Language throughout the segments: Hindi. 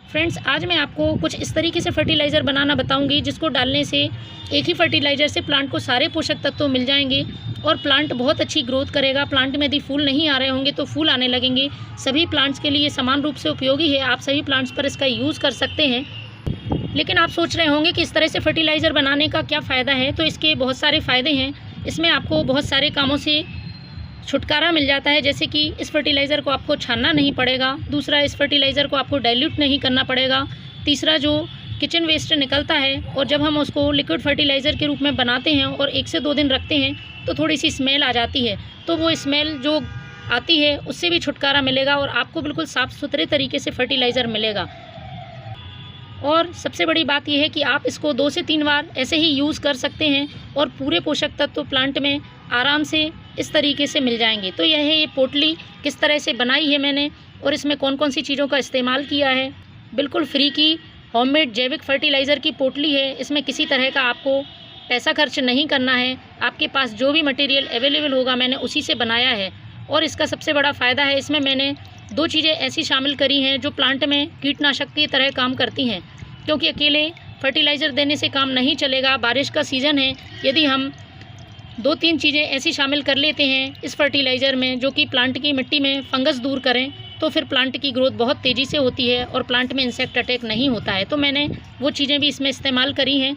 फ्रेंड्स, आज मैं आपको कुछ इस तरीके से फर्टिलाइज़र बनाना बताऊंगी जिसको डालने से एक ही फर्टिलाइज़र से प्लांट को सारे पोषक तत्व मिल जाएंगे और प्लांट बहुत अच्छी ग्रोथ करेगा। प्लांट में यदि फूल नहीं आ रहे होंगे तो फूल आने लगेंगे। सभी प्लांट्स के लिए समान रूप से उपयोगी है। आप सभी प्लांट्स पर इसका यूज़ कर सकते हैं। लेकिन आप सोच रहे होंगे कि इस तरह से फर्टिलाइज़र बनाने का क्या फ़ायदा है। तो इसके बहुत सारे फ़ायदे हैं। इसमें आपको बहुत सारे कामों से छुटकारा मिल जाता है, जैसे कि इस फर्टिलाइज़र को आपको छानना नहीं पड़ेगा। दूसरा, इस फर्टिलाइज़र को आपको डाइल्यूट नहीं करना पड़ेगा। तीसरा, जो किचन वेस्ट निकलता है और जब हम उसको लिक्विड फर्टिलाइज़र के रूप में बनाते हैं और 1 से 2 दिन रखते हैं तो थोड़ी सी स्मेल आ जाती है। तो वो स्मेल जो आती है उससे भी छुटकारा मिलेगा और आपको बिल्कुल साफ़ सुथरे तरीके से फर्टिलाइज़र मिलेगा। और सबसे बड़ी बात यह है कि आप इसको 2 से 3 बार ऐसे ही यूज़ कर सकते हैं और पूरे पोषक तत्व प्लांट में आराम से इस तरीके से मिल जाएंगे। तो यह है ये पोटली किस तरह से बनाई है मैंने और इसमें कौन कौन सी चीज़ों का इस्तेमाल किया है। बिल्कुल फ्री की होममेड जैविक फर्टिलाइज़र की पोटली है। इसमें किसी तरह का आपको पैसा खर्च नहीं करना है। आपके पास जो भी मटेरियल अवेलेबल होगा मैंने उसी से बनाया है। और इसका सबसे बड़ा फ़ायदा है, इसमें मैंने 2 चीज़ें ऐसी शामिल करी हैं जो प्लांट में कीटनाशक की तरह काम करती हैं, क्योंकि अकेले फर्टिलाइज़र देने से काम नहीं चलेगा। बारिश का सीज़न है, यदि हम 2-3 चीज़ें ऐसी शामिल कर लेते हैं इस फर्टिलाइज़र में जो कि प्लांट की मिट्टी में फंगस दूर करें, तो फिर प्लांट की ग्रोथ बहुत तेज़ी से होती है और प्लांट में इंसेक्ट अटैक नहीं होता है। तो मैंने वो चीज़ें भी इसमें इस्तेमाल करी हैं।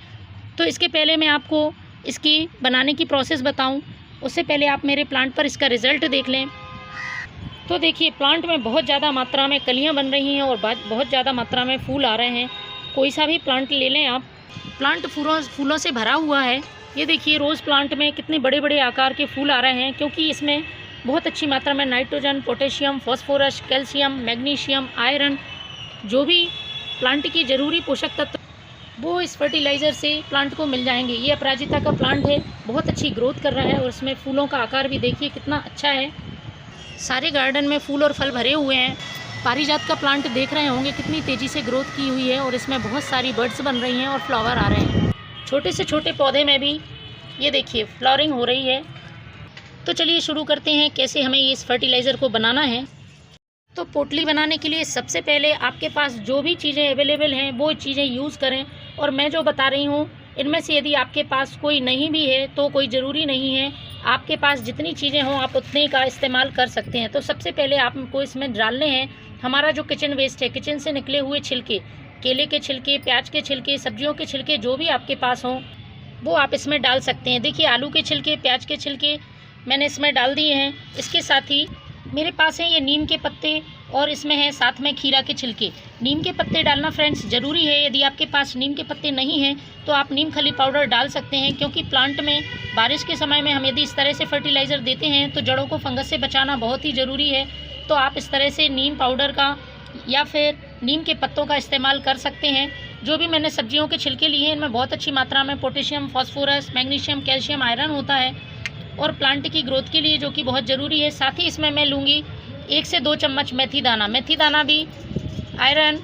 तो इसके पहले मैं आपको इसकी बनाने की प्रोसेस बताऊं, उससे पहले आप मेरे प्लांट पर इसका रिज़ल्ट देख लें। तो देखिए, प्लांट में बहुत ज़्यादा मात्रा में कलियाँ बन रही हैं और बहुत ज़्यादा मात्रा में फूल आ रहे हैं। कोई सा भी प्लांट ले लें आप, प्लांट फूलों से भरा हुआ है। ये देखिए, रोज़ प्लांट में कितने बड़े बड़े आकार के फूल आ रहे हैं, क्योंकि इसमें बहुत अच्छी मात्रा में nitrogen, potassium, phosphorus, calcium, magnesium, iron, जो भी प्लांट की ज़रूरी पोषक तत्व वो इस फर्टिलाइज़र से प्लांट को मिल जाएंगे। ये अपराजिता का प्लांट है, बहुत अच्छी ग्रोथ कर रहा है और इसमें फूलों का आकार भी देखिए कितना अच्छा है। सारे गार्डन में फूल और फल भरे हुए हैं। पारिजात का प्लांट देख रहे होंगे कितनी तेज़ी से ग्रोथ की हुई है और इसमें बहुत सारी बर्ड्स बन रही हैं और फ्लावर आ रहे हैं। छोटे से छोटे पौधे में भी ये देखिए फ्लावरिंग हो रही है। तो चलिए शुरू करते हैं कैसे हमें इस फर्टिलाइज़र को बनाना है। तो पोटली बनाने के लिए सबसे पहले आपके पास जो भी चीज़ें अवेलेबल हैं वो चीज़ें यूज़ करें। और मैं जो बता रही हूँ इनमें से यदि आपके पास कोई नहीं भी है तो कोई ज़रूरी नहीं है। आपके पास जितनी चीज़ें हों आप उतने का इस्तेमाल कर सकते हैं। तो सबसे पहले आपको इसमें डालने हैं हमारा जो किचन वेस्ट है, किचन से निकले हुए छिलके, केले के छिलके, प्याज के छिलके, सब्जियों के छिलके, जो भी आपके पास हों वो आप इसमें डाल सकते हैं। देखिए, आलू के छिलके, प्याज के छिलके मैंने इसमें डाल दिए हैं। इसके साथ ही मेरे पास हैं ये नीम के पत्ते और इसमें है साथ में खीरा के छिलके। नीम के पत्ते डालना फ्रेंड्स ज़रूरी है। यदि आपके पास नीम के पत्ते नहीं हैं तो आप नीम खली पाउडर डाल सकते हैं, क्योंकि प्लांट में बारिश के समय में हम यदि इस तरह से फर्टिलाइज़र देते हैं तो जड़ों को फंगस से बचाना बहुत ही ज़रूरी है। तो आप इस तरह से नीम पाउडर का या फिर नीम के पत्तों का इस्तेमाल कर सकते हैं। जो भी मैंने सब्जियों के छिलके लिए हैं इनमें बहुत अच्छी मात्रा में potassium, phosphorus, magnesium, calcium, iron होता है और प्लांट की ग्रोथ के लिए जो कि बहुत ज़रूरी है। साथ ही इसमें मैं लूँगी 1 से 2 चम्मच मेथी दाना। मेथी दाना भी iron,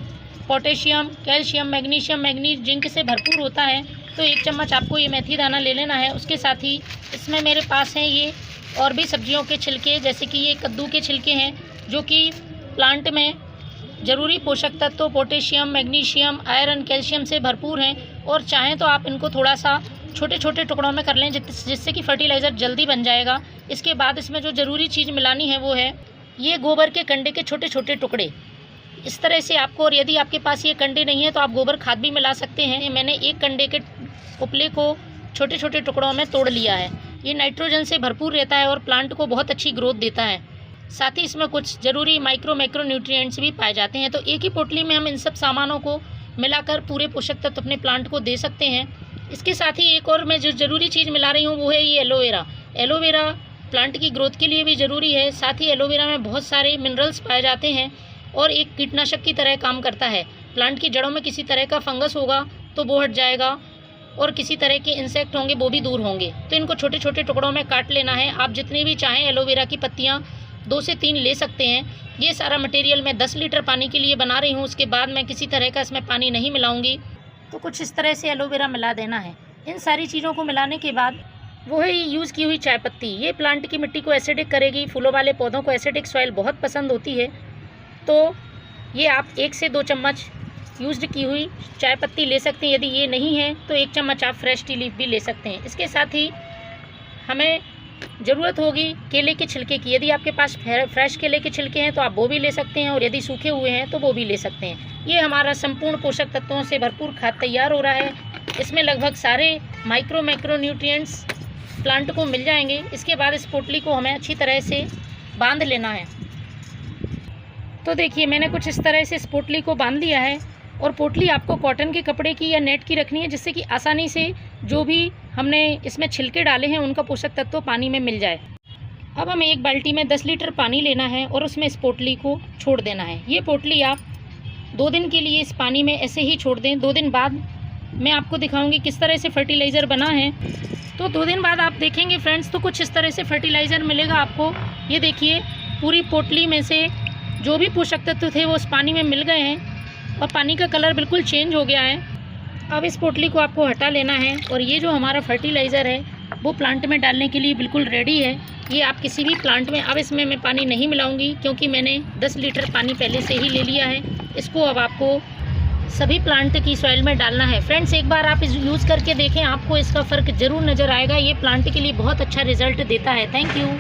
potassium, calcium, magnesium, manganese, zinc से भरपूर होता है। तो 1 चम्मच आपको ये मेथी दाना ले लेना है। उसके साथ ही इसमें मेरे पास हैं ये और भी सब्जियों के छिलके, जैसे कि ये कद्दू के छिलके हैं जो कि प्लांट में ज़रूरी पोषक तत्व पोटेशियम, मैग्नीशियम, आयरन, कैल्शियम से भरपूर हैं। और चाहें तो आप इनको थोड़ा सा छोटे छोटे टुकड़ों में कर लें जिससे कि फर्टिलाइज़र जल्दी बन जाएगा। इसके बाद इसमें जो ज़रूरी चीज़ मिलानी है वो है ये गोबर के कंडे के छोटे छोटे टुकड़े। इस तरह से आपको, और यदि आपके पास ये कंडे नहीं है तो आप गोबर खाद भी मिला सकते हैं। मैंने एक कंडे के उपले को छोटे छोटे टुकड़ों में तोड़ लिया है। ये नाइट्रोजन से भरपूर रहता है और प्लांट को बहुत अच्छी ग्रोथ देता है। साथ ही इसमें कुछ ज़रूरी मैक्रो न्यूट्रिएंट्स भी पाए जाते हैं। तो एक ही पोटली में हम इन सब सामानों को मिलाकर पूरे पोषक तत्व अपने प्लांट को दे सकते हैं। इसके साथ ही एक और मैं जो ज़रूरी चीज़ मिला रही हूँ वो है ये एलोवेरा। एलोवेरा प्लांट की ग्रोथ के लिए भी ज़रूरी है। साथ ही एलोवेरा में बहुत सारे मिनरल्स पाए जाते हैं और एक कीटनाशक की तरह काम करता है। प्लांट की जड़ों में किसी तरह का फंगस होगा तो वो हट जाएगा और किसी तरह के इंसेक्ट होंगे वो भी दूर होंगे। तो इनको छोटे छोटे टुकड़ों में काट लेना है। आप जितनी भी चाहें एलोवेरा की पत्तियाँ 2 से 3 ले सकते हैं। ये सारा मटेरियल मैं 10 लीटर पानी के लिए बना रही हूँ। उसके बाद मैं किसी तरह का इसमें पानी नहीं मिलाऊंगी। तो कुछ इस तरह से एलोवेरा मिला देना है। इन सारी चीज़ों को मिलाने के बाद वो है यूज़ की हुई चाय पत्ती। ये प्लांट की मिट्टी को एसिडिक करेगी। फूलों वाले पौधों को एसिडिक सॉइल बहुत पसंद होती है। तो ये आप 1 से 2 चम्मच यूज्ड की हुई चाय पत्ती ले सकते हैं। यदि ये नहीं है तो 1 चम्मच आप फ्रेश टी लीफ भी ले सकते हैं। इसके साथ ही हमें ज़रूरत होगी केले के छिलके की। यदि आपके पास फ्रेश केले के छिलके हैं तो आप वो भी ले सकते हैं, और यदि सूखे हुए हैं तो वो भी ले सकते हैं। ये हमारा संपूर्ण पोषक तत्वों से भरपूर खाद तैयार हो रहा है। इसमें लगभग सारे मैक्रो न्यूट्रिएंट्स प्लांट को मिल जाएंगे। इसके बाद इस पोटली को हमें अच्छी तरह से बांध लेना है। तो देखिए मैंने कुछ इस तरह से इस पोटली को बांध लिया है, और पोटली आपको कॉटन के कपड़े की या नेट की रखनी है, जिससे कि आसानी से जो भी हमने इसमें छिलके डाले हैं उनका पोषक तत्व पानी में मिल जाए। अब हमें एक बाल्टी में 10 लीटर पानी लेना है और उसमें इस पोटली को छोड़ देना है। ये पोटली आप 2 दिन के लिए इस पानी में ऐसे ही छोड़ दें। 2 दिन बाद मैं आपको दिखाऊंगी किस तरह से फर्टिलाइज़र बना है। तो 2 दिन बाद आप देखेंगे फ्रेंड्स, तो कुछ इस तरह से फर्टिलाइज़र मिलेगा आपको। ये देखिए पूरी पोटली में से जो भी पोषक तत्व थे वो उस पानी में मिल गए हैं, और पानी का कलर बिल्कुल चेंज हो गया है। अब इस पोटली को आपको हटा लेना है, और ये जो हमारा फर्टिलाइज़र है वो प्लांट में डालने के लिए बिल्कुल रेडी है। ये आप किसी भी प्लांट में, अब इसमें मैं पानी नहीं मिलाऊंगी क्योंकि मैंने 10 लीटर पानी पहले से ही ले लिया है। इसको अब आपको सभी प्लांट की सॉइल में डालना है। फ्रेंड्स एक बार आप इस यूज़ करके देखें, आपको इसका फ़र्क ज़रूर नज़र आएगा। ये प्लांट के लिए बहुत अच्छा रिजल्ट देता है। Thank you.